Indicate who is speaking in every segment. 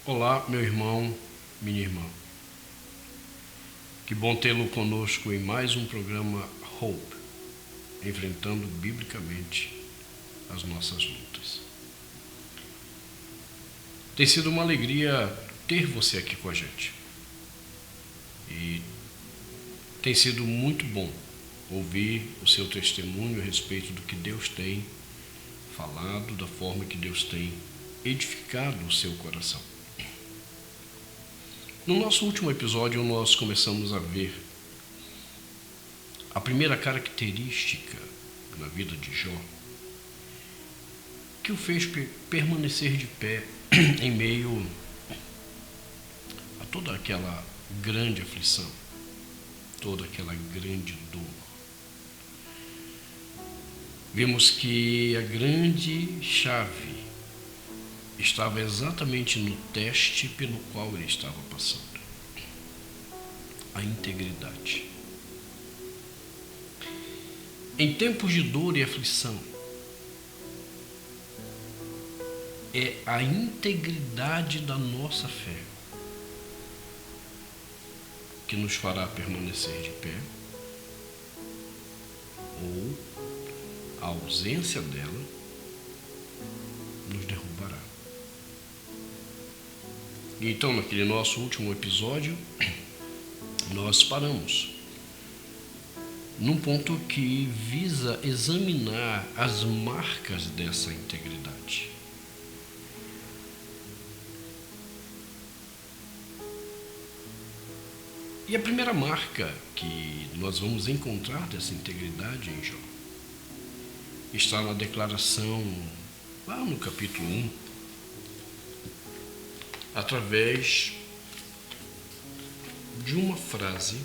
Speaker 1: Olá, meu irmão, minha irmã. Que bom tê-lo conosco em mais um programa Hope, enfrentando biblicamente as nossas lutas. Tem sido uma alegria ter você aqui com a gente. E tem sido muito bom ouvir o seu testemunho a respeito do que Deus tem falado, da forma que Deus tem edificado o seu coração. No nosso último episódio, nós começamos a ver a primeira característica na vida de Jó que o fez permanecer de pé em meio a toda aquela grande aflição, toda aquela grande dor. Vimos que a grande chave estava exatamente no teste pelo qual ele estava passando. A integridade. Em tempos de dor e aflição, é a integridade da nossa fé que nos fará permanecer de pé, ou a ausência dela nos derrubará. Então, naquele nosso último episódio, nós paramos num ponto que visa examinar as marcas dessa integridade. E a primeira marca que nós vamos encontrar dessa integridade em Jó está na declaração, lá no capítulo 1, através de uma frase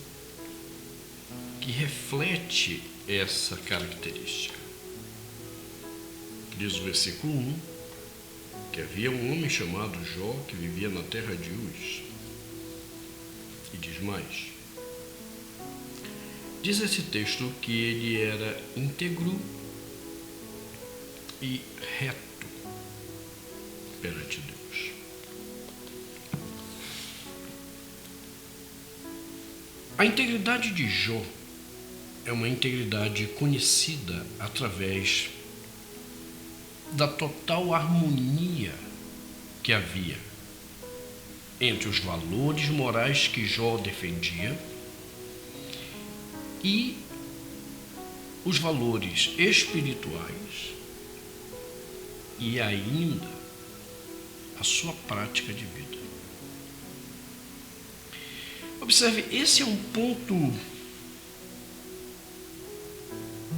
Speaker 1: que reflete essa característica. Diz o versículo 1 que havia um homem chamado Jó que vivia na terra de Uz. E diz mais. Diz esse texto que ele era íntegro e reto perante Deus. A integridade de Jó é uma integridade conhecida através da total harmonia que havia entre os valores morais que Jó defendia e os valores espirituais e ainda a sua prática de vida. Observe, esse é um ponto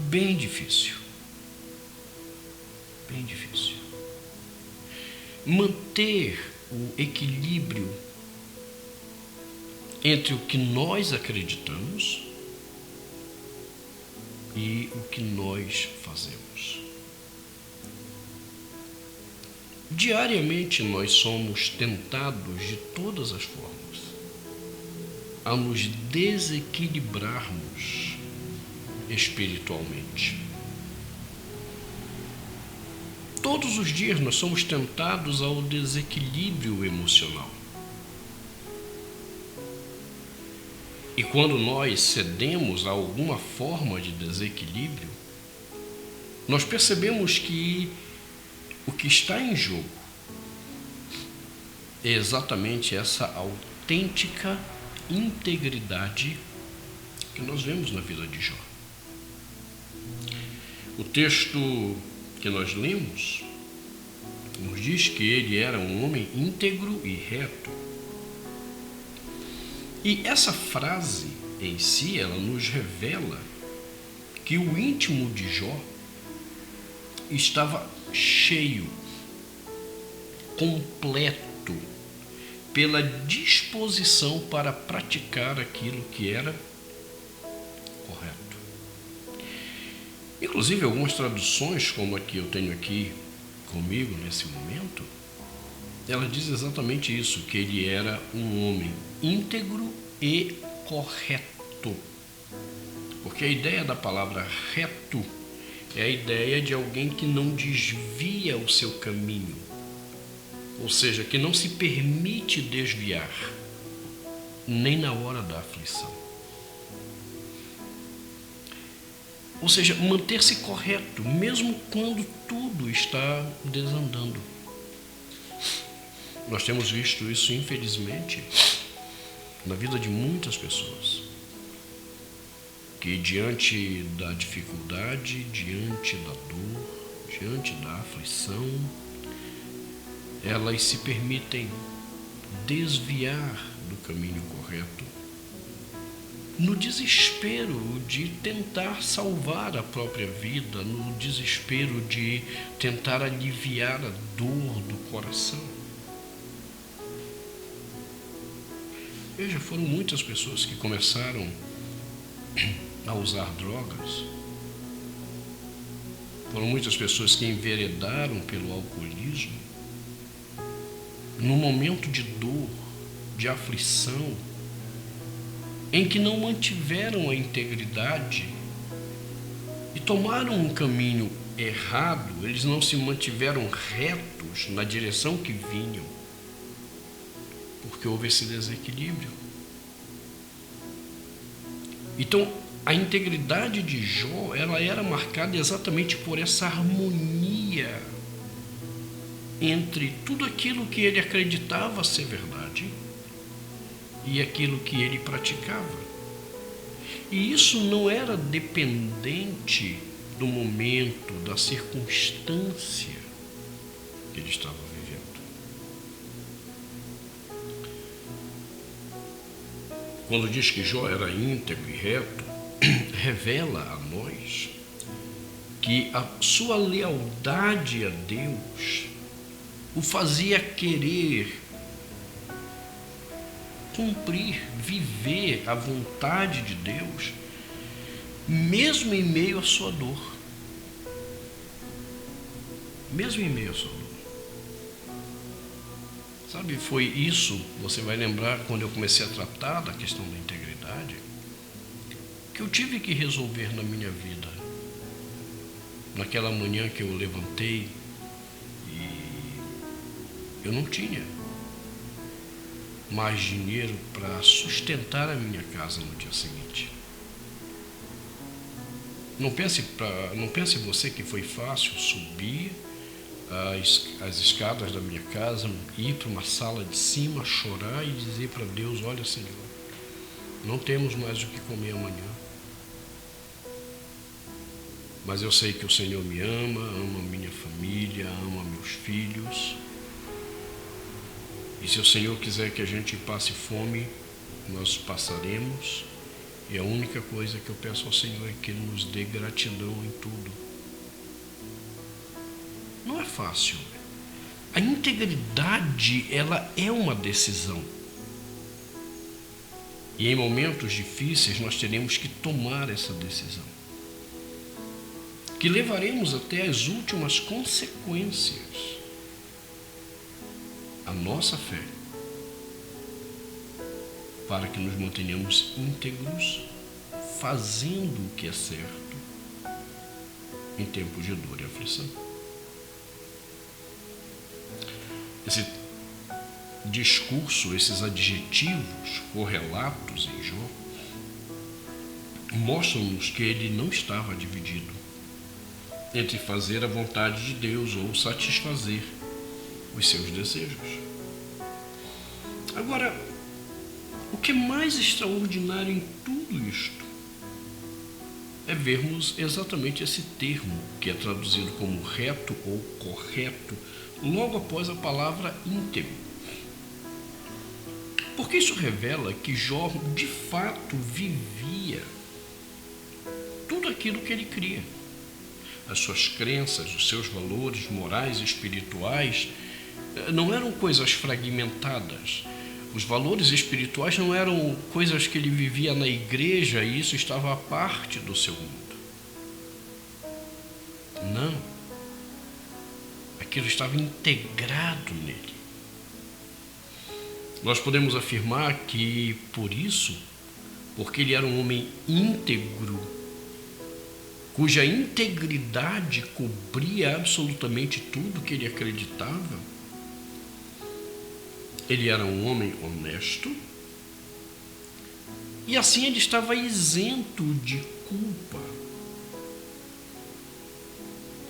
Speaker 1: bem difícil. Bem difícil. Manter o equilíbrio entre o que nós acreditamos e o que nós fazemos. Diariamente nós somos tentados de todas as formas a nos desequilibrarmos espiritualmente. Todos os dias nós somos tentados ao desequilíbrio emocional. E quando nós cedemos a alguma forma de desequilíbrio, nós percebemos que o que está em jogo é exatamente essa autêntica integridade que nós vemos na vida de Jó. O texto que nós lemos nos diz que ele era um homem íntegro e reto. E essa frase em si, ela nos revela que o íntimo de Jó estava cheio, completo, pela disposição para praticar aquilo que era correto. Inclusive, algumas traduções, como a que eu tenho aqui comigo nesse momento, ela diz exatamente isso, que ele era um homem íntegro e correto. Porque a ideia da palavra reto é a ideia de alguém que não desvia o seu caminho, ou seja, que não se permite desviar, nem na hora da aflição. Ou seja, manter-se correto, mesmo quando tudo está desandando. Nós temos visto isso, infelizmente, na vida de muitas pessoas, que diante da dificuldade, diante da dor, diante da aflição, elas se permitem desviar do caminho correto, no desespero de tentar salvar a própria vida, no desespero de tentar aliviar a dor do coração. Veja, foram muitas pessoas que começaram a usar drogas, foram muitas pessoas que enveredaram pelo alcoolismo, no momento de dor, de aflição, em que não mantiveram a integridade e tomaram um caminho errado, eles não se mantiveram retos na direção que vinham, porque houve esse desequilíbrio. Então, a integridade de Jó, ela era marcada exatamente por essa harmonia entre tudo aquilo que ele acreditava ser verdade e aquilo que ele praticava. E isso não era dependente do momento, da circunstância que ele estava vivendo. Quando diz que Jó era íntegro e reto, revela a nós que a sua lealdade a Deus o fazia querer cumprir, viver a vontade de Deus, mesmo em meio à sua dor. Mesmo em meio à sua dor. Sabe, foi isso, você vai lembrar, quando eu comecei a tratar da questão da integridade, que eu tive que resolver na minha vida. Naquela manhã que eu levantei e eu não tinha mais dinheiro para sustentar a minha casa no dia seguinte. Não pense você que foi fácil subir as escadas da minha casa, ir para uma sala de cima, chorar e dizer para Deus: olha, Senhor, não temos mais o que comer amanhã, mas eu sei que o Senhor me ama minha família, ama meus filhos. E se o Senhor quiser que a gente passe fome, nós passaremos. E a única coisa que eu peço ao Senhor é que Ele nos dê gratidão em tudo. Não é fácil. A integridade, ela é uma decisão. E em momentos difíceis nós teremos que tomar essa decisão, que levaremos até as últimas consequências. A nossa fé, para que nos mantenhamos íntegros, fazendo o que é certo em tempos de dor e aflição. Esse discurso, esses adjetivos correlatos em Jó, mostram-nos que ele não estava dividido entre fazer a vontade de Deus ou satisfazer os seus desejos. Agora, o que é mais extraordinário em tudo isto é vermos exatamente esse termo, que é traduzido como reto ou correto, logo após a palavra íntegro. Porque isso revela que Jó, de fato, vivia tudo aquilo que ele cria. As suas crenças, os seus valores morais e espirituais não eram coisas fragmentadas. Os valores espirituais não eram coisas que ele vivia na igreja e isso estava à parte do seu mundo. Não. Aquilo estava integrado nele. Nós podemos afirmar que, por isso, porque ele era um homem íntegro, cuja integridade cobria absolutamente tudo que ele acreditava, ele era um homem honesto, e assim ele estava isento de culpa.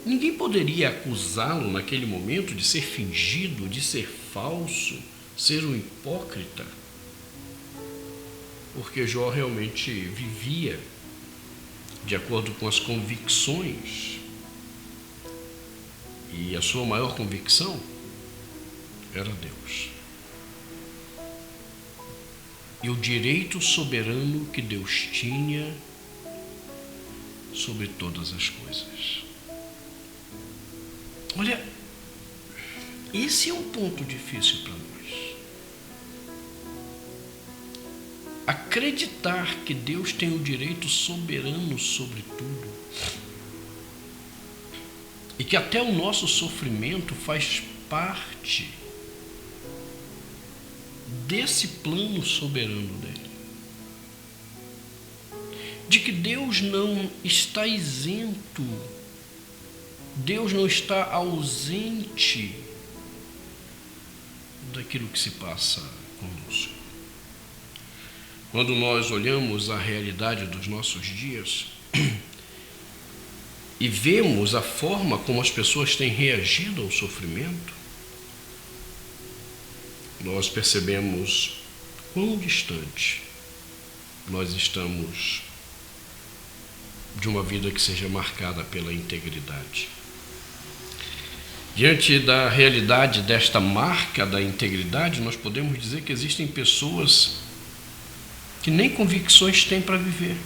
Speaker 1: Ninguém poderia acusá-lo naquele momento de ser fingido, de ser falso, ser um hipócrita, porque Jó realmente vivia de acordo com as convicções, e a sua maior convicção era Deus. E o direito soberano que Deus tinha sobre todas as coisas. Olha, esse é um ponto difícil para nós. Acreditar que Deus tem o direito soberano sobre tudo e que até o nosso sofrimento faz parte desse plano soberano dele. De que Deus não está isento, Deus não está ausente daquilo que se passa conosco. Quando nós olhamos a realidade dos nossos dias e vemos a forma como as pessoas têm reagido ao sofrimento, nós percebemos quão distante nós estamos de uma vida que seja marcada pela integridade. Diante da realidade desta marca da integridade, nós podemos dizer que existem pessoas que nem convicções têm para viver.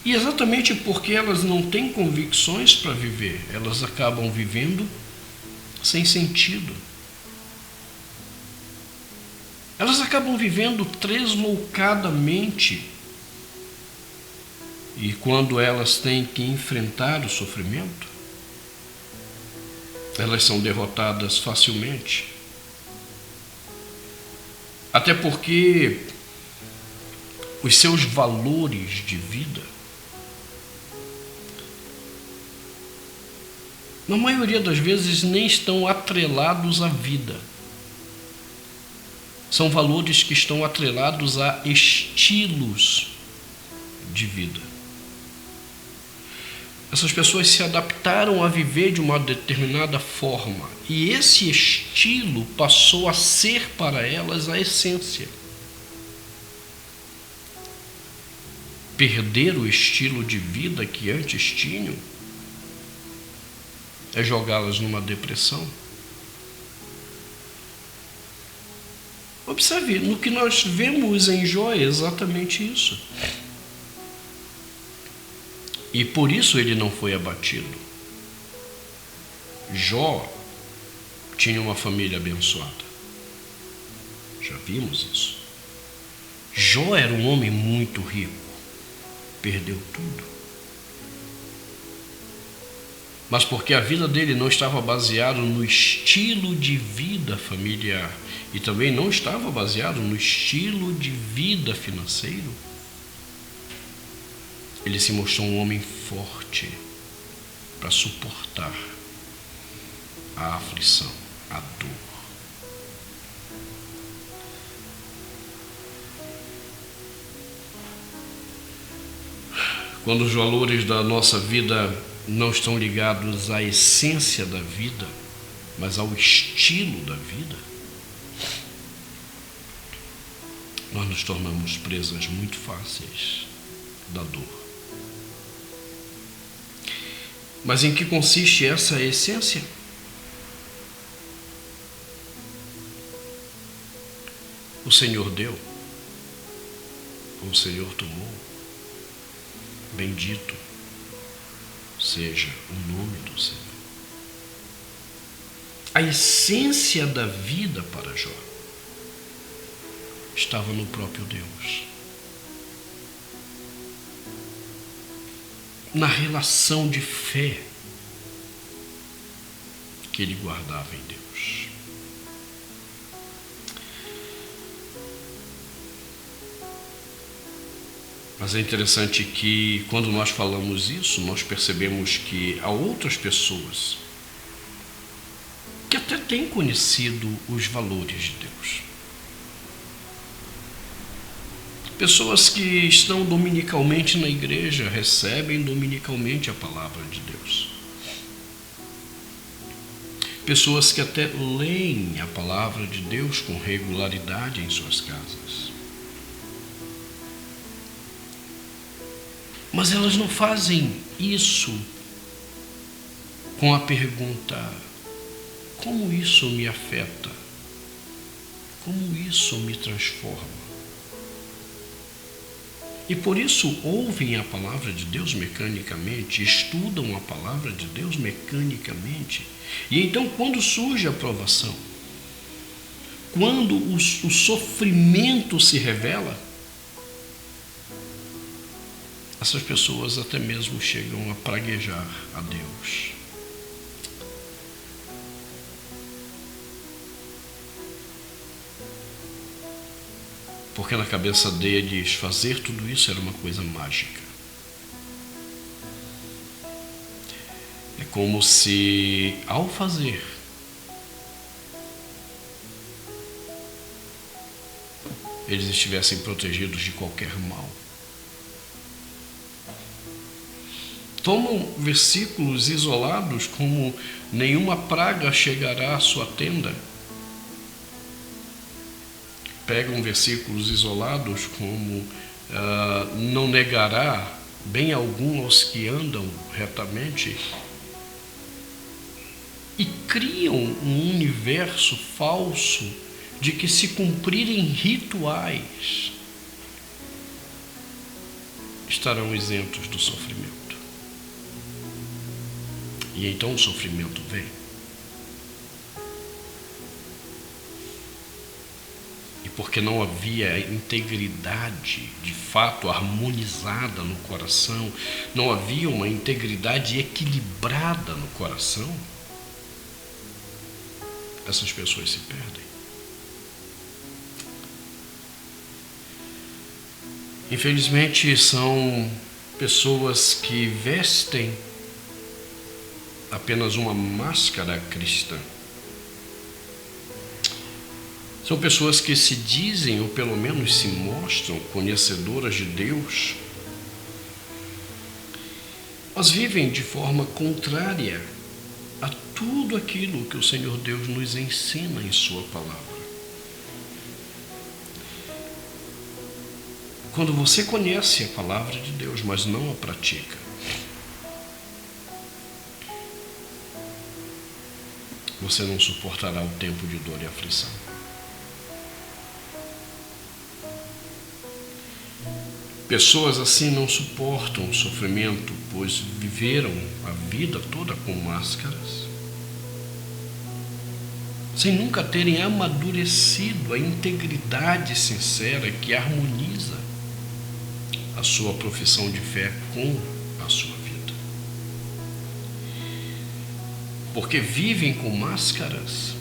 Speaker 1: E exatamente porque elas não têm convicções para viver, elas acabam vivendo sem sentido. Elas acabam vivendo tresloucadamente. E quando elas têm que enfrentar o sofrimento, elas são derrotadas facilmente. Até porque os seus valores de vida, na maioria das vezes, nem estão atrelados à vida. São valores que estão atrelados a estilos de vida. Essas pessoas se adaptaram a viver de uma determinada forma e esse estilo passou a ser para elas a essência. Perder o estilo de vida que antes tinham é jogá-las numa depressão. Observe, no que nós vemos em Jó é exatamente isso. E por isso ele não foi abatido. Jó tinha uma família abençoada. Já vimos isso. Jó era um homem muito rico. Perdeu tudo. Mas porque a vida dele não estava baseada no estilo de vida familiar e também não estava baseado no estilo de vida financeiro, ele se mostrou um homem forte para suportar a aflição, a dor. Quando os valores da nossa vida não estão ligados à essência da vida, mas ao estilo da vida, nós nos tornamos presas muito fáceis da dor. Mas em que consiste essa essência? O Senhor deu, o Senhor tomou. Bendito seja o nome do Senhor. A essência da vida para Jó estava no próprio Deus. Na relação de fé que ele guardava em Deus. Mas é interessante que quando nós falamos isso, nós percebemos que há outras pessoas que até têm conhecido os valores de Deus. Pessoas que estão dominicalmente na igreja recebem dominicalmente a palavra de Deus. Pessoas que até leem a palavra de Deus com regularidade em suas casas. Mas elas não fazem isso com a pergunta: como isso me afeta? Como isso me transforma? E por isso ouvem a palavra de Deus mecanicamente, estudam a palavra de Deus mecanicamente. E então, quando surge a provação, quando o sofrimento se revela, essas pessoas até mesmo chegam a praguejar a Deus. Porque na cabeça deles fazer tudo isso era uma coisa mágica. É como se, ao fazer, eles estivessem protegidos de qualquer mal. Tomam versículos isolados como nenhuma praga chegará à sua tenda. Pegam versículos isolados como não negará bem algum aos que andam retamente, e criam um universo falso de que, se cumprirem rituais, estarão isentos do sofrimento. E então o sofrimento vem. Porque não havia integridade de fato harmonizada no coração, não havia uma integridade equilibrada no coração, essas pessoas se perdem. Infelizmente, são pessoas que vestem apenas uma máscara cristã. São pessoas que se dizem, ou pelo menos se mostram, conhecedoras de Deus, mas vivem de forma contrária a tudo aquilo que o Senhor Deus nos ensina em Sua palavra. Quando você conhece a palavra de Deus, mas não a pratica, você não suportará o tempo de dor e aflição. Pessoas assim não suportam o sofrimento, pois viveram a vida toda com máscaras, sem nunca terem amadurecido a integridade sincera que harmoniza a sua profissão de fé com a sua vida. Porque vivem com máscaras,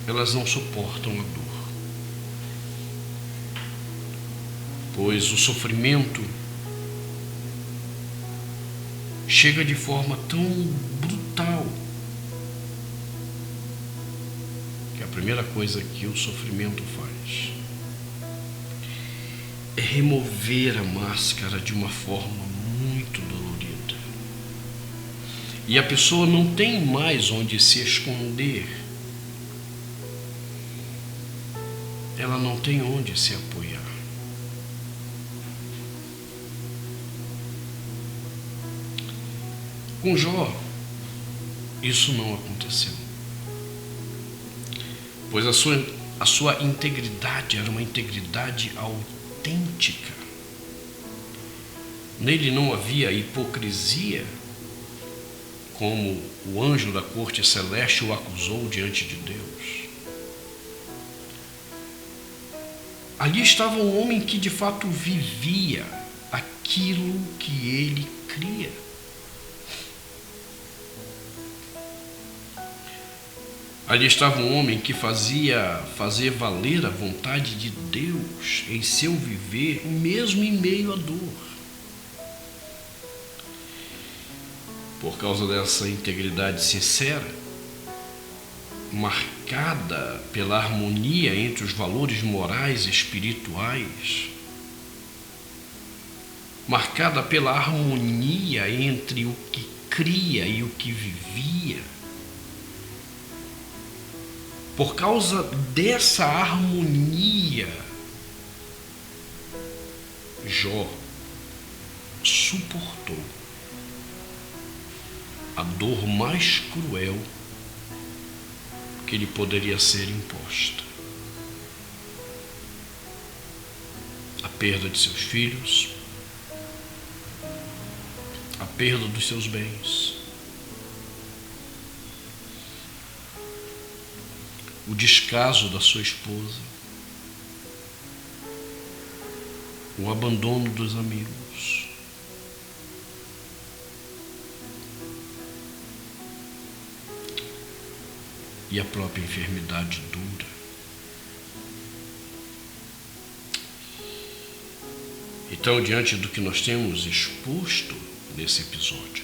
Speaker 1: elas não suportam a dor. Pois o sofrimento chega de forma tão brutal que a primeira coisa que o sofrimento faz é remover a máscara de uma forma muito dolorida. E a pessoa não tem mais onde se esconder, ela não tem onde se apoiar. Com Jó, isso não aconteceu, pois a sua integridade era uma integridade autêntica. Nele não havia hipocrisia, como o anjo da corte celeste o acusou diante de Deus. Ali estava um homem que de fato vivia aquilo que ele cria. Ali estava um homem que fazia valer a vontade de Deus em seu viver, mesmo em meio à dor. por causa dessa integridade sincera, marcada pela harmonia entre os valores morais e espirituais, marcada pela harmonia entre o que cria e o que vivia. Por causa dessa harmonia, Jó suportou a dor mais cruel que lhe poderia ser imposta. A perda de seus filhos, a perda dos seus bens, o descaso da sua esposa, o abandono dos amigos, e a própria enfermidade dura. Então, diante do que nós temos exposto nesse episódio,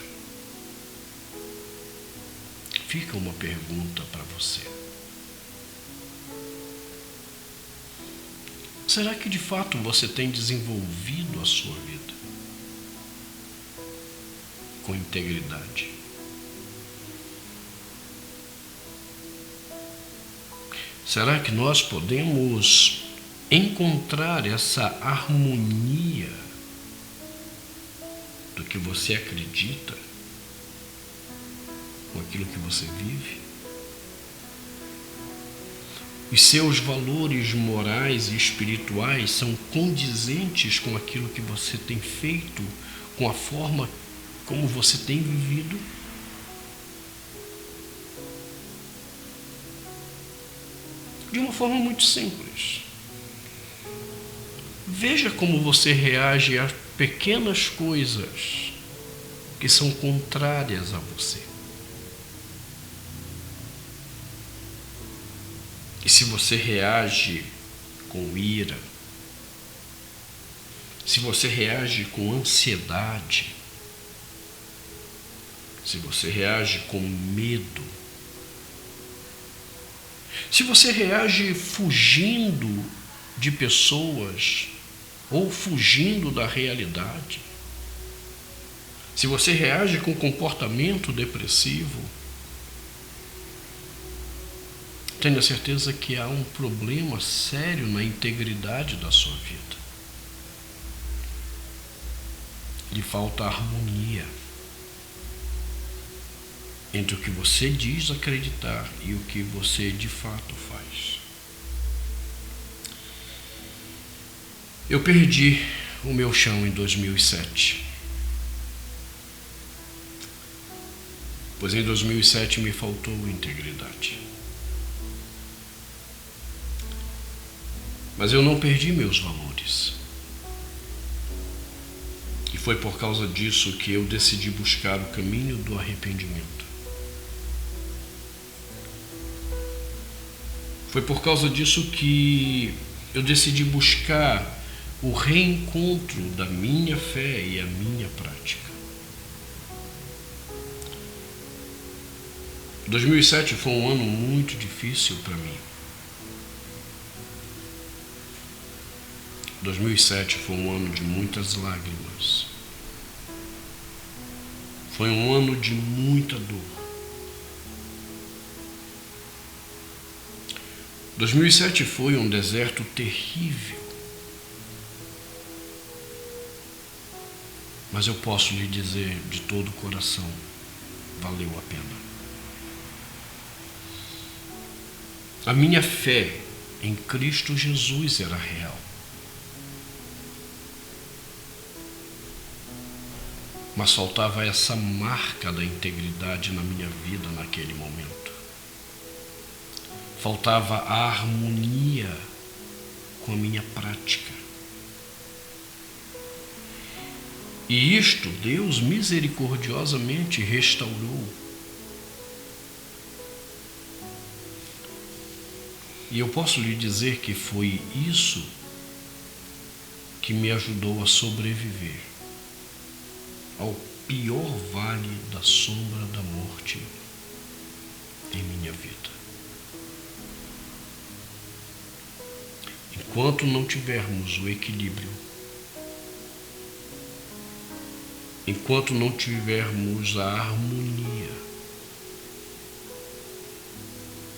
Speaker 1: fica uma pergunta para você. Será que de fato você tem desenvolvido a sua vida com integridade? Será que nós podemos encontrar essa harmonia do que você acredita com aquilo que você vive? Os seus valores morais e espirituais são condizentes com aquilo que você tem feito, com a forma como você tem vivido? De uma forma muito simples. Veja como você reage a pequenas coisas que são contrárias a você. E se você reage com ira, se você reage com ansiedade, se você reage com medo, se você reage fugindo de pessoas ou fugindo da realidade, se você reage com comportamento depressivo, tenha certeza que há um problema sério na integridade da sua vida. Lhe falta harmonia entre o que você diz acreditar e o que você de fato faz. Eu perdi o meu chão em 2007. Pois em 2007 me faltou integridade. Mas eu não perdi meus valores. E foi por causa disso que eu decidi buscar o caminho do arrependimento. Foi por causa disso que eu decidi buscar o reencontro da minha fé e a minha prática. 2007 foi um ano muito difícil para mim. 2007 foi um ano de muitas lágrimas. Foi um ano de muita dor. 2007 foi um deserto terrível. Mas eu posso lhe dizer de todo o coração, valeu a pena. A minha fé em Cristo Jesus era real. Mas faltava essa marca da integridade na minha vida naquele momento. Faltava a harmonia com a minha prática. E isto Deus misericordiosamente restaurou. E eu posso lhe dizer que foi isso que me ajudou a sobreviver ao pior vale da sombra da morte em minha vida. Enquanto não tivermos o equilíbrio, enquanto não tivermos a harmonia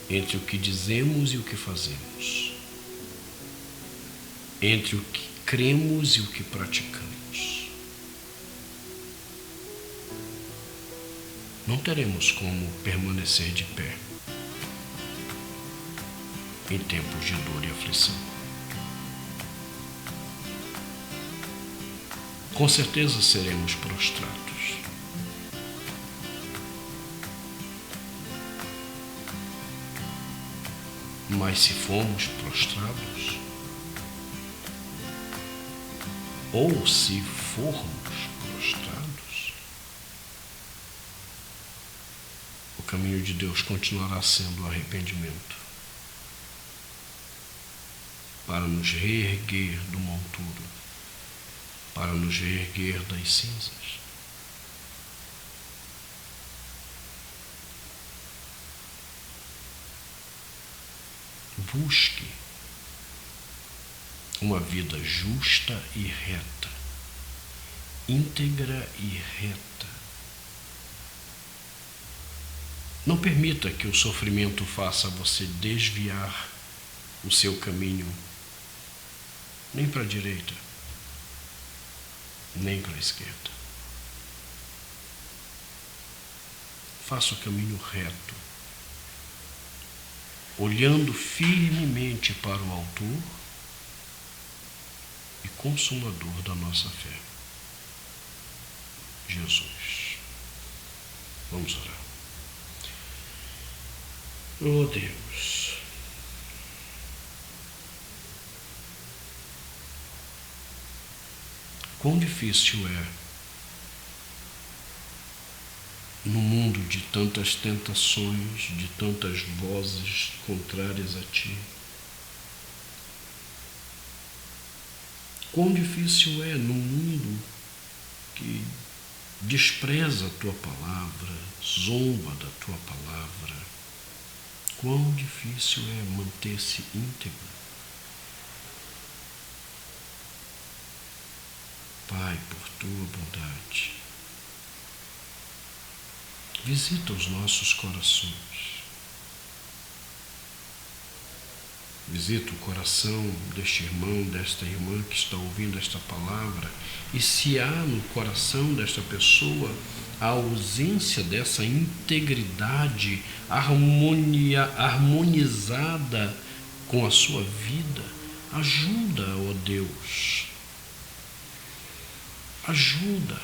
Speaker 1: entre o que dizemos e o que fazemos, entre o que cremos e o que praticamos, não teremos como permanecer de pé em tempos de dor e aflição. Com certeza seremos prostrados. Mas se formos prostrados, ou se formos prostrados, o caminho de Deus continuará sendo o arrependimento, para nos reerguer do monturo, para nos reerguer das cinzas. Busque uma vida justa e reta, íntegra e reta. Não permita que o sofrimento faça você desviar o seu caminho nem para a direita, nem para a esquerda. Faça o caminho reto, olhando firmemente para o Autor e Consumador da nossa fé, Jesus. Vamos orar. Oh Deus, quão difícil é, no mundo de tantas tentações, de tantas vozes contrárias a Ti, quão difícil é no mundo que despreza a Tua palavra, zomba da Tua palavra, quão difícil é manter-se íntegro. Pai, por Tua bondade, visita os nossos corações. Visita o coração deste irmão, desta irmã que está ouvindo esta palavra. E se há no coração desta pessoa a ausência dessa integridade harmonizada com a sua vida, ajuda, ó Deus. Ajuda,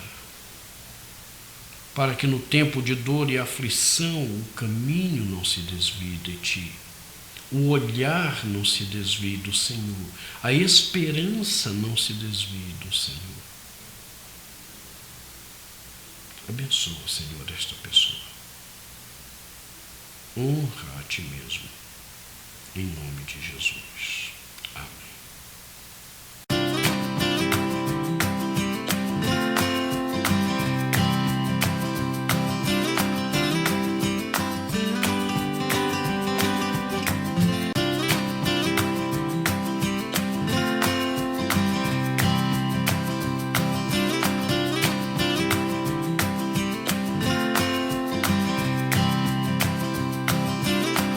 Speaker 1: para que no tempo de dor e aflição o caminho não se desvie de Ti, o olhar não se desvie do Senhor, a esperança não se desvie do Senhor. Abençoa, Senhor, esta pessoa. Honra a Ti mesmo, em nome de Jesus. Amém.